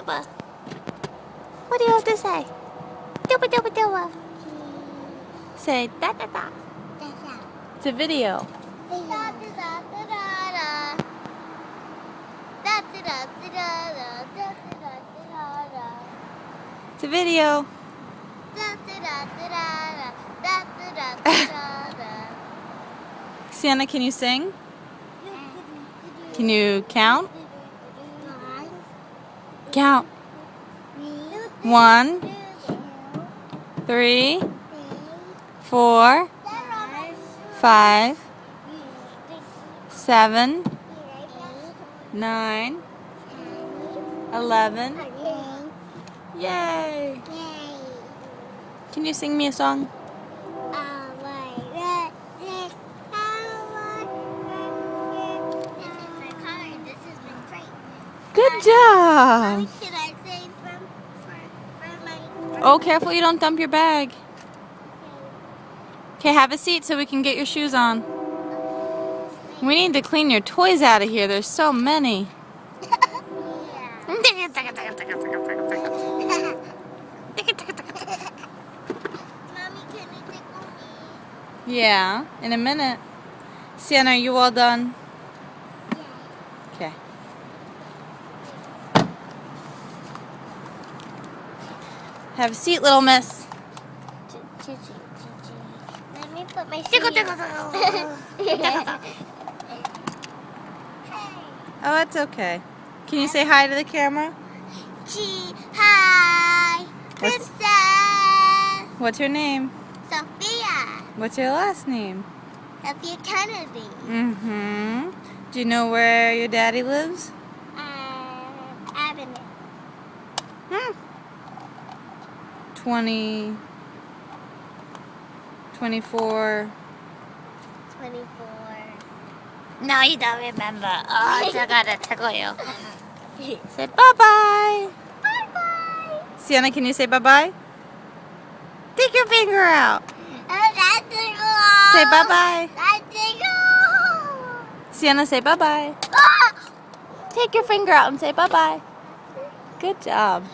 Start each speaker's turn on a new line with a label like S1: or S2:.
S1: duba. What do you have to say? Duba duba duba. Say da da da. It's a video. It's a video. Sienna, can you sing? Can you count? Count. 1, 3, 4, 5, 7, 9, 11. Yay! Can you sing me a song? Good job! Oh, careful you don't dump your bag. Okay, have a seat so we can get your shoes on. We need to clean your toys out of here. There's so many. Yeah, in a minute. Sienna, are you all done? Okay. Have a seat, little miss.
S2: Let me put my shoes.
S1: Oh, that's okay. Can you say hi to the camera?
S2: Hi, Princess.
S1: What's your name?
S2: Sophia.
S1: What's your last name?
S2: Sophia Kennedy.
S1: Mm-hmm. Do you know where your daddy lives?
S2: Avenue.
S1: 20, 24.
S2: 24.
S1: No, you don't remember. Oh, say bye-bye.
S2: Bye-bye.
S1: Sienna, can you say bye-bye? Take your finger out. Say bye-bye. Sienna, say bye-bye. Take your finger out and say bye-bye. Good job.